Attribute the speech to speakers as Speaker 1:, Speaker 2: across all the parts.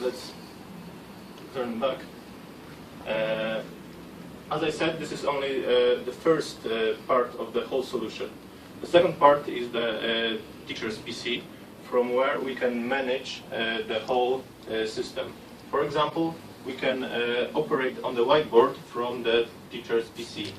Speaker 1: let's turn back. As I said, this is only the first part of the whole solution. The second part is the teacher's PC, from where we can manage the whole system. For example, we can operate on the whiteboard from the teacher's PC.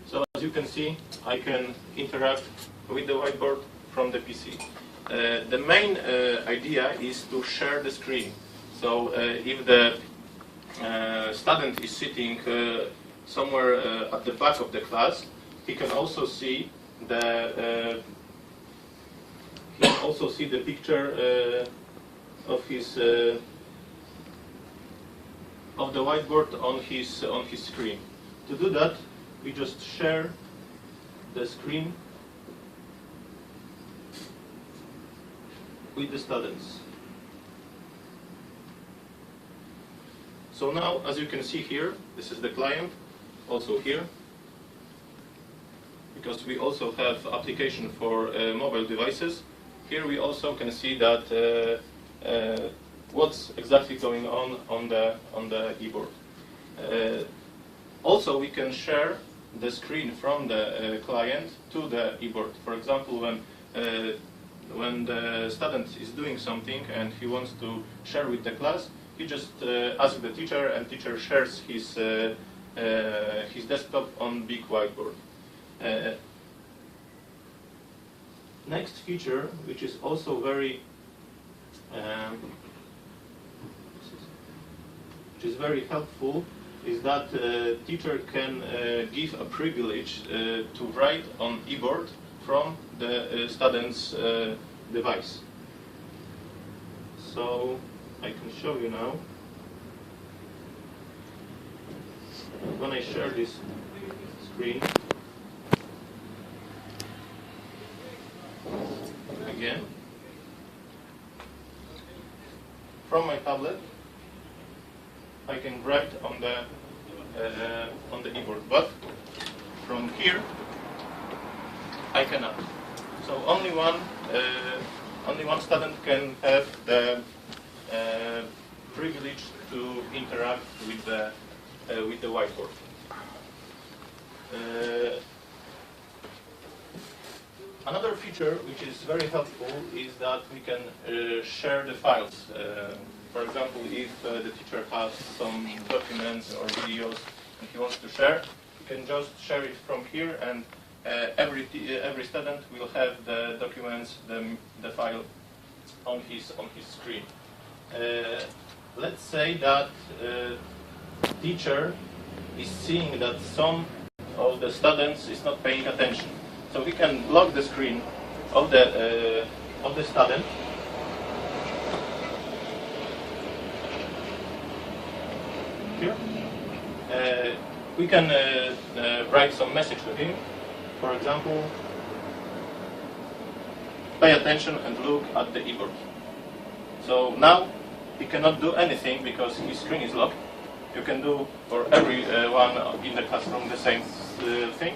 Speaker 1: So as you can see, I can interact with the whiteboard from the PC. The main idea is to share the screen. So if the student is sitting somewhere at the back of the class, he can also see the picture of the whiteboard on his screen. To do that, we just share the screen with the students. So now, as you can see here, this is the client, also here, because we also have application for mobile devices. Here we also can see that what's exactly going on the keyboard. Also, we can share the screen from the client to the keyboard. For example, when the student is doing something and he wants to share with the class, he just asks the teacher, and teacher shares his desktop on big whiteboard. Next feature, which is also very helpful, is that teacher can give a privilege to write on keyboard from the student's device. So I can show you now. When I share this screen again from my tablet, I can write on the keyboard, but from here I cannot. So only one student can have the privilege to interact with the whiteboard. Another feature which is very helpful is that we can share the files. For example, if the teacher has some documents or videos and he wants to share, he can just share it from here, and every student will have the documents, the file on his screen. Let's say that teacher is seeing that some of the students is not paying attention. So we can block the screen of the student. Here. We can write some message to him. For example, pay attention and look at the keyboard. So now he cannot do anything because his screen is locked. You can do for everyone in the classroom the same thing,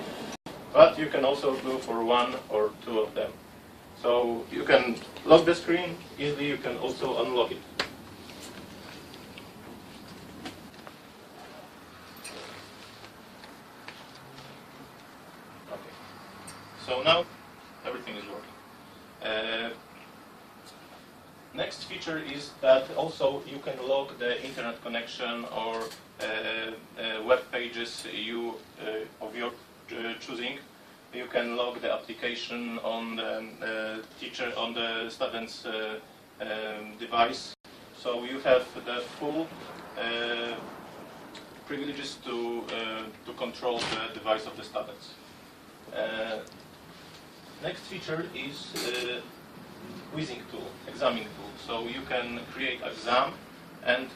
Speaker 1: but you can also do for one or two of them. So you can lock the screen easily, you can also unlock it. Okay. So now everything is working. Next feature is that also you can log the internet connection or web pages of your choosing. You can log the application on the student's device. So you have the full privileges to control the device of the students. Next feature is quizzing tool, examining tool. So you can create exam and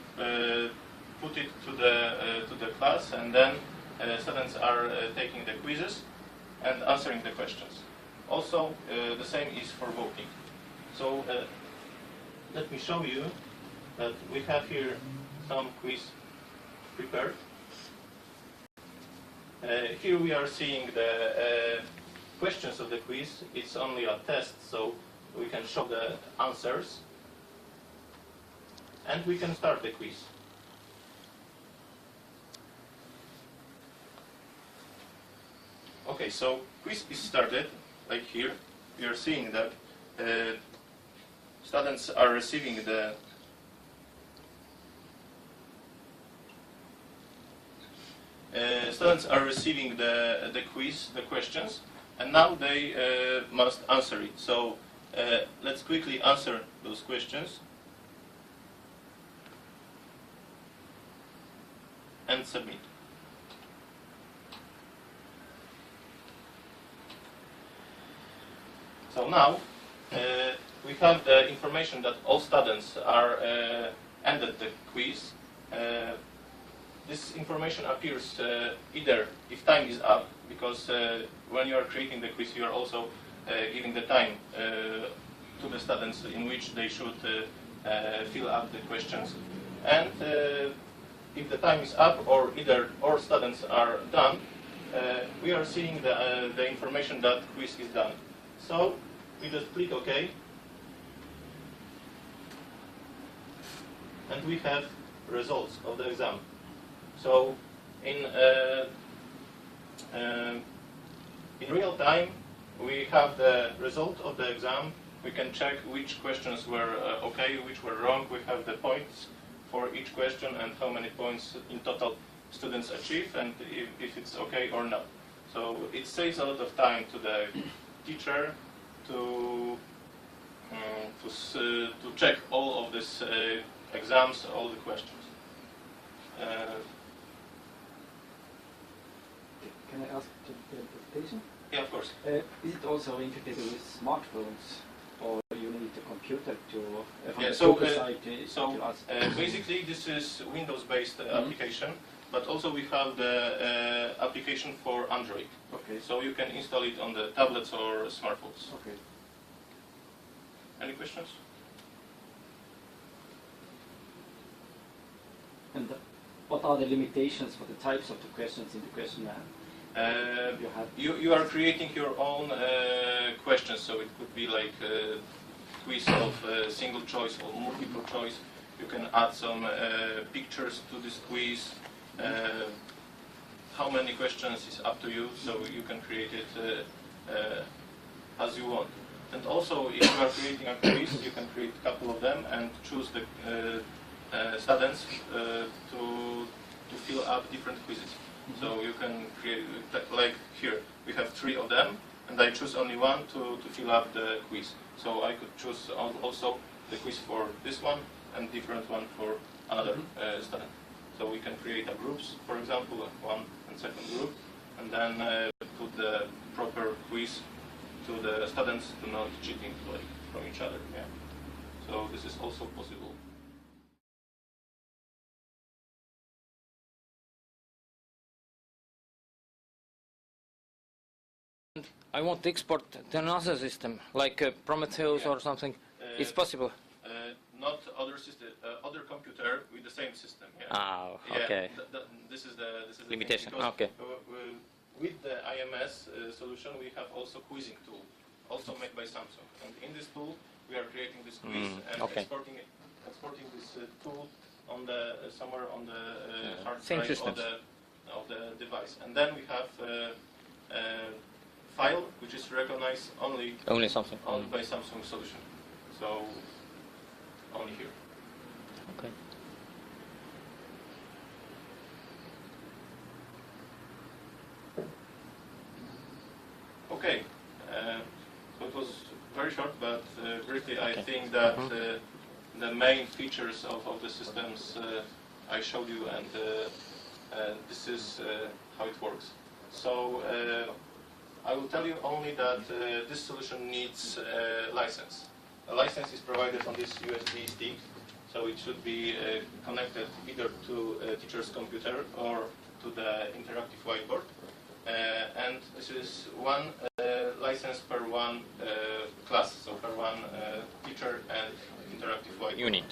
Speaker 1: put it to the class, and then students are taking the quizzes and answering the questions. Also, the same is for voting. So let me show you that we have here some quiz prepared. Here we are seeing the questions of the quiz. It's only a test, so we can show the answers, and we can start the quiz. Okay, so quiz is started, like here. We are seeing that students are receiving the quiz, the questions, and now they must answer it. So let's quickly answer those questions and submit. So now we have the information that all students are ended the quiz. This information appears either if time is up, because when you are creating the quiz, you are also giving the time to the students in which they should fill up the questions. And if the time is up, or either all students are done, we are seeing the information that quiz is done. So we just click OK, and we have results of the exam. So in real time, we have the result of the exam. We can check which questions were okay, which were wrong. We have the points for each question and how many points in total students achieve, and if it's okay or not. So it saves a lot of time to the teacher to check all of these exams, all the questions.
Speaker 2: Can I ask the presentation?
Speaker 1: Yeah, of course.
Speaker 2: Is it also integrated with smartphones, or you need a computer to from the
Speaker 1: so
Speaker 2: side to ask?
Speaker 1: Basically this is Windows-based application, but also we have the application for Android.
Speaker 2: Okay.
Speaker 1: So you can install it on the tablets or smartphones.
Speaker 2: Okay.
Speaker 1: Any questions?
Speaker 2: And what are the limitations for the types of the questions in the questionnaire?
Speaker 1: You are creating your own questions, so it could be like a quiz of single choice or multiple choice. You can add some pictures to this quiz. How many questions is up to you, so you can create it as you want. And also, if you are creating a quiz, you can create a couple of them and choose the students to fill up different quizzes. So you can create, like here, we have 3 of them, and I choose only one to fill up the quiz. So I could choose also the quiz for this one and different one for another student. So we can create a groups, for example, one and second group, and then put the proper quiz to the students to not cheating like from each other. Yeah. So this is also possible.
Speaker 3: I want to export to another system, like Prometheus or something. It's possible.
Speaker 1: Not other system, other computer with the same system. Yeah.
Speaker 3: Ah, okay.
Speaker 1: Yeah, this is the
Speaker 3: limitation.
Speaker 1: Thing,
Speaker 3: okay.
Speaker 1: With the IMS solution, we have also quizzing tool, also made by Samsung. And in this tool, we are creating this quiz and exporting this tool on the somewhere on the hard drive of the device. And then we have file which is recognized only
Speaker 3: Samsung.
Speaker 1: Only by Samsung solution. So only here.
Speaker 3: Okay.
Speaker 1: Okay. So it was very short, but briefly, I think that the main features of the systems I showed you, and this is how it works. So I will tell you only that this solution needs a license. A license is provided on this USB stick, so it should be connected either to a teacher's computer or to the interactive whiteboard. And this is one license per one class, so per one teacher and interactive whiteboard.
Speaker 3: Unit.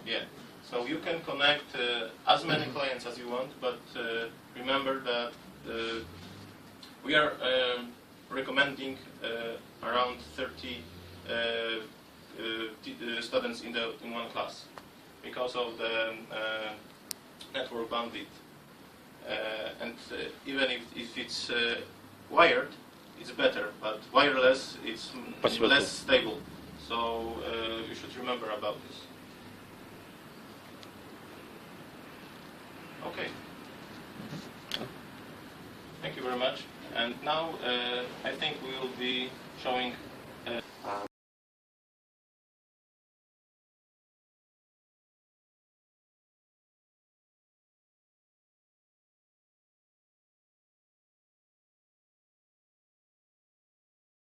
Speaker 1: Yeah. So you can connect as many clients as you want, but remember that we are recommending around 30 students in one class because of the network bandwidth. And even if it's wired, it's better, but wireless, it's less stable. So you should remember about this. Okay. Thank you very much. And now I think we will be showing